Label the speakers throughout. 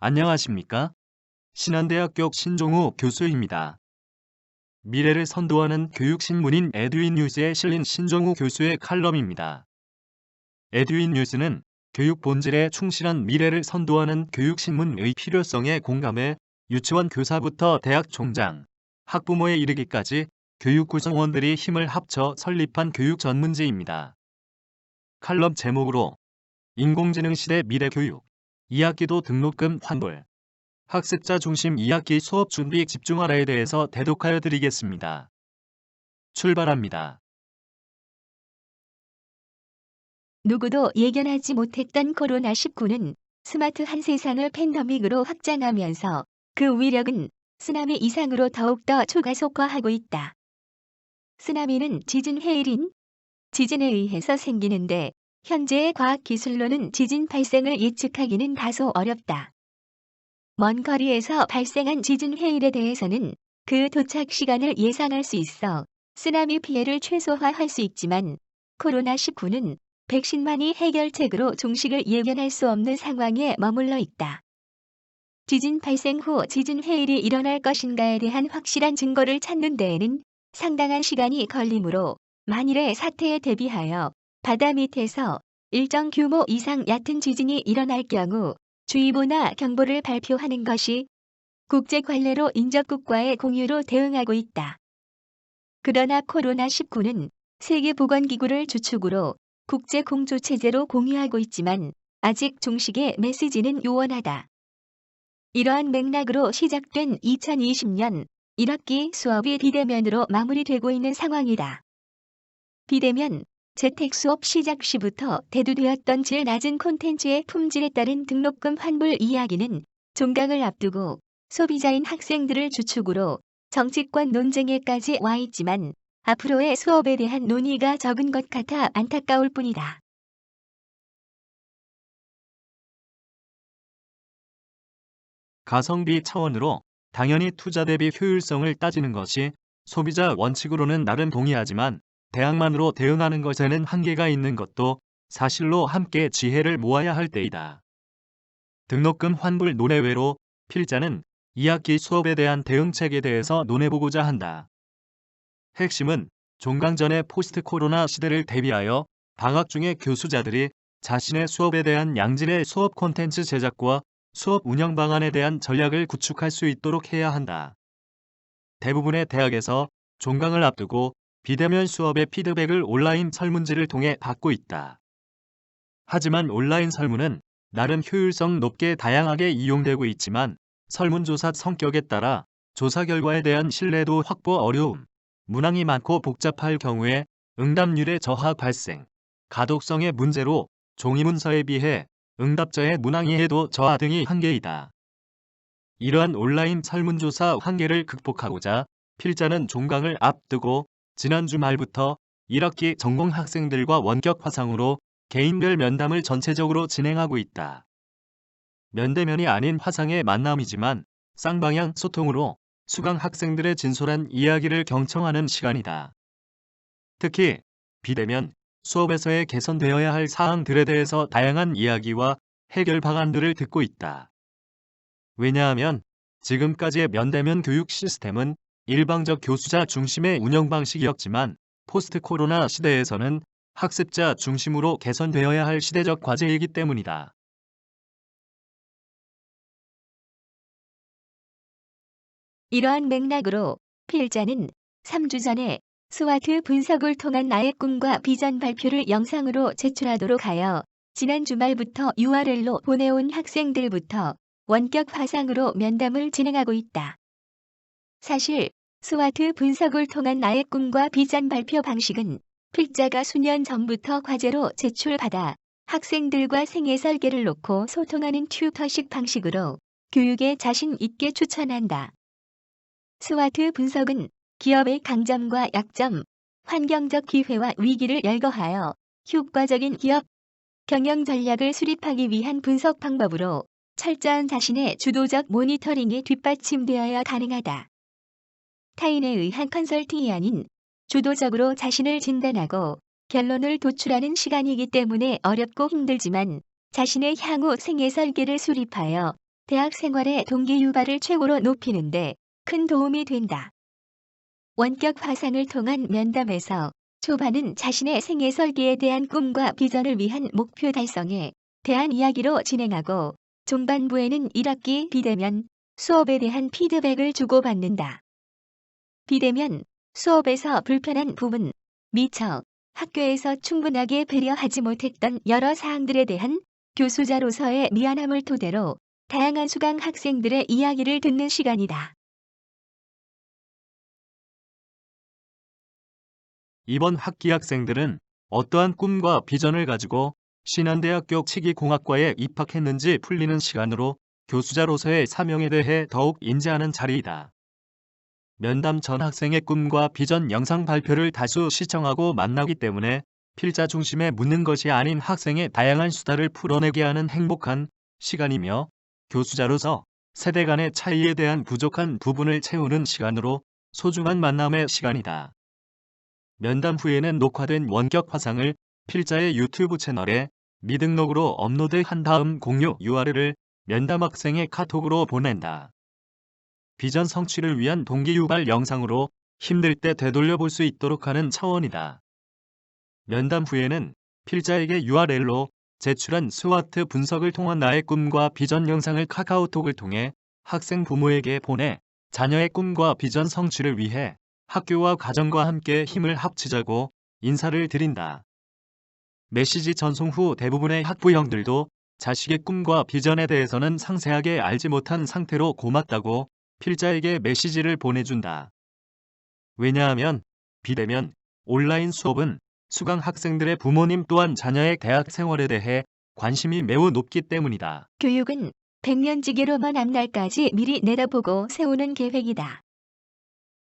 Speaker 1: 안녕하십니까? 신한대학교 신종우 교수입니다. 미래를 선도하는 교육신문인 에듀인 뉴스에 실린 신종우 교수의 칼럼입니다. 에듀인 뉴스는 교육 본질에 충실한 미래를 선도하는 교육신문의 필요성에 공감해 유치원 교사부터 대학 총장, 학부모에 이르기까지 교육 구성원들이 힘을 합쳐 설립한 교육 전문지입니다. 칼럼 제목으로 인공지능 시대 미래 교육, 2학기도 등록금 환불, 학습자 중심 2학기 수업 준비 집중하라에 대해서 대독하여 드리겠습니다. 출발합니다.
Speaker 2: 누구도 예견하지 못했던 코로나19는 스마트한 세상을 팬데믹으로 확장하면서 그 위력은 쓰나미 이상으로 더욱더 초가속화하고 있다. 쓰나미는 지진 해일인 지진에 의해서 생기는데 현재의 과학기술로는 지진 발생을 예측하기는 다소 어렵다. 먼 거리에서 발생한 지진 해일에 대해서는 그 도착 시간을 예상할 수 있어 쓰나미 피해를 최소화할 수 있지만 코로나19는 백신만이 해결책으로 종식을 예견할 수 없는 상황에 머물러 있다. 지진 발생 후 지진 해일이 일어날 것인가에 대한 확실한 증거를 찾는 데에는 상당한 시간이 걸리므로 만일의 사태에 대비하여 바다 밑에서 일정 규모 이상 얕은 지진이 일어날 경우 주의보나 경보를 발표하는 것이 국제 관례로 인접국과의 공유로 대응하고 있다. 그러나 코로나19는 세계보건기구를 주축으로 국제 공조체제로 공유하고 있지만 아직 종식의 메시지는 요원하다. 이러한 맥락으로 시작된 2020년 1학기 수업이 비대면으로 마무리되고 있는 상황이다. 비대면, 재택수업 시작 시부터 대두되었던 질 낮은 콘텐츠의 품질에 따른 등록금 환불 이야기는 종강을 앞두고 소비자인 학생들을 주축으로 정치권 논쟁에까지 와 있지만 앞으로의 수업에 대한 논의가 적은 것 같아 안타까울 뿐이다.
Speaker 1: 가성비 차원으로 당연히 투자 대비 효율성을 따지는 것이 소비자 원칙으로는 나름 동의하지만 대학만으로 대응하는 것에는 한계가 있는 것도 사실로 함께 지혜를 모아야 할 때이다. 등록금 환불 논의 외로 필자는 2학기 수업에 대한 대응책에 대해서 논해보고자 한다. 핵심은 종강 전의 포스트 코로나 시대를 대비하여 방학 중에 교수자들이 자신의 수업에 대한 양질의 수업 콘텐츠 제작과 수업 운영 방안에 대한 전략을 구축할 수 있도록 해야 한다. 대부분의 대학에서 종강을 앞두고 비대면 수업의 피드백을 온라인 설문지를 통해 받고 있다. 하지만 온라인 설문은 나름 효율성 높게 다양하게 이용되고 있지만 설문조사 성격에 따라 조사 결과에 대한 신뢰도 확보 어려움, 문항이 많고 복잡할 경우에 응답률의 저하 발생, 가독성의 문제로 종이문서에 비해 응답자의 문항 이해도 저하 등이 한계이다. 이러한 온라인 설문조사 한계를 극복하고자 필자는 종강을 앞두고 지난주 말부터 1학기 전공 학생들과 원격 화상으로 개인별 면담을 전체적으로 진행하고 있다. 면대면이 아닌 화상의 만남이지만 쌍방향 소통으로 수강 학생들의 진솔한 이야기를 경청하는 시간이다. 특히 비대면 수업에서의 개선되어야 할 사항들에 대해서 다양한 이야기와 해결 방안들을 듣고 있다. 왜냐하면 지금까지의 면대면 교육 시스템은 일방적 교수자 중심의 운영 방식이었지만 포스트 코로나 시대에서는 학습자 중심으로 개선되어야 할 시대적 과제이기 때문이다.
Speaker 2: 이러한 맥락으로 필자는 3주 전에 스와트 분석을 통한 나의 꿈과 비전 발표를 영상으로 제출하도록 하여 지난 주말부터 URL로 보내온 학생들부터 원격 화상으로 면담을 진행하고 있다. 사실 스와트 분석을 통한 나의 꿈과 비전 발표 방식은 필자가 수년 전부터 과제로 제출받아 학생들과 생애 설계를 놓고 소통하는 튜터식 방식으로 교육에 자신 있게 추천한다. 스와트 분석은 기업의 강점과 약점, 환경적 기회와 위기를 열거하여 효과적인 기업 경영 전략을 수립하기 위한 분석 방법으로 철저한 자신의 주도적 모니터링이 뒷받침되어야 가능하다. 타인에 의한 컨설팅이 아닌 주도적으로 자신을 진단하고 결론을 도출하는 시간이기 때문에 어렵고 힘들지만 자신의 향후 생애 설계를 수립하여 대학 생활의 동기 유발을 최고로 높이는데 큰 도움이 된다. 원격 화상을 통한 면담에서 초반은 자신의 생애 설계에 대한 꿈과 비전을 위한 목표 달성에 대한 이야기로 진행하고 중반부에는 1학기 비대면 수업에 대한 피드백을 주고받는다. 비대면 수업에서 불편한 부분, 미처 학교에서 충분하게 배려하지 못했던 여러 사항들에 대한 교수자로서의 미안함을 토대로 다양한 수강 학생들의 이야기를 듣는 시간이다.
Speaker 1: 이번 학기 학생들은 어떠한 꿈과 비전을 가지고 신한대학교 치기공학과에 입학했는지 풀리는 시간으로 교수자로서의 사명에 대해 더욱 인지하는 자리이다. 면담 전 학생의 꿈과 비전 영상 발표를 다수 시청하고 만나기 때문에 필자 중심에 묻는 것이 아닌 학생의 다양한 수다를 풀어내게 하는 행복한 시간이며 교수자로서 세대 간의 차이에 대한 부족한 부분을 채우는 시간으로 소중한 만남의 시간이다. 면담 후에는 녹화된 원격 화상을 필자의 유튜브 채널에 미등록으로 업로드한 다음 공유 URL을 면담 학생의 카톡으로 보낸다. 비전 성취를 위한 동기 유발 영상으로 힘들 때 되돌려 볼 수 있도록 하는 차원이다. 면담 후에는 필자에게 URL로 제출한 스와트 분석을 통한 나의 꿈과 비전 영상을 카카오톡을 통해 학생 부모에게 보내 자녀의 꿈과 비전 성취를 위해 학교와 가정과 함께 힘을 합치자고 인사를 드린다. 메시지 전송 후 대부분의 학부형들도 자식의 꿈과 비전에 대해서는 상세하게 알지 못한 상태로 고맙다고 필자에게 메시지를 보내준다. 왜냐하면 비대면 온라인 수업은 수강 학생들의 부모님 또한 자녀의 대학 생활에 대해 관심이 매우 높기 때문이다.
Speaker 2: 교육은 백년지기로 먼 앞날까지 미리 내다보고 세우는 계획이다.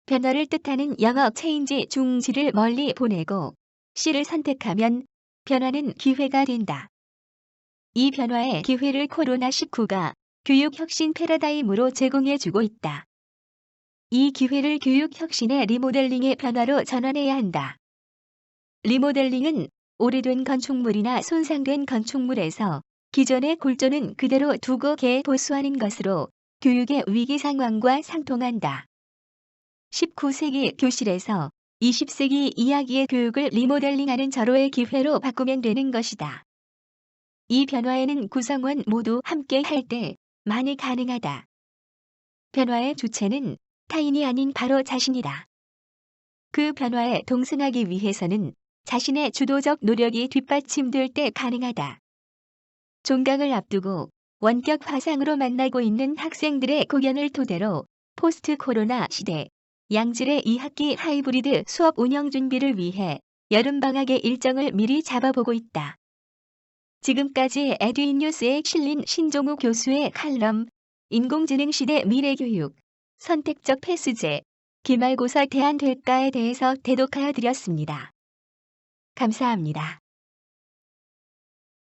Speaker 2: 변화를 뜻하는 영어 체인지 중지를 멀리 보내고 C를 선택하면 변화는 기회가 된다. 이 변화의 기회를 코로나19가 교육혁신 패러다임으로 제공해주고 있다. 이 기회를 교육혁신의 리모델링의 변화로 전환해야 한다. 리모델링은 오래된 건축물이나 손상된 건축물에서 기존의 골조는 그대로 두고 개보수하는 것으로 교육의 위기 상황과 상통한다. 19세기 교실에서 20세기 이야기의 교육을 리모델링하는 절호의 기회로 바꾸면 되는 것이다. 이 변화에는 구성원 모두 함께 할 때 많이 가능하다. 변화의 주체는 타인이 아닌 바로 자신이다. 그 변화에 동승하기 위해서는 자신의 주도적 노력이 뒷받침될 때 가능하다. 종강을 앞두고 원격 화상으로 만나고 있는 학생들의 고견을 토대로 포스트 코로나 시대 양질의 2학기 하이브리드 수업 운영 준비를 위해 여름방학의 일정을 미리 잡아보고 있다. 지금까지 에듀인뉴스에 실린 신종우 교수의 칼럼 인공지능 시대 미래교육 선택적 패스제 기말고사 대안될까에 대해서 대독하여 드렸습니다. 감사합니다.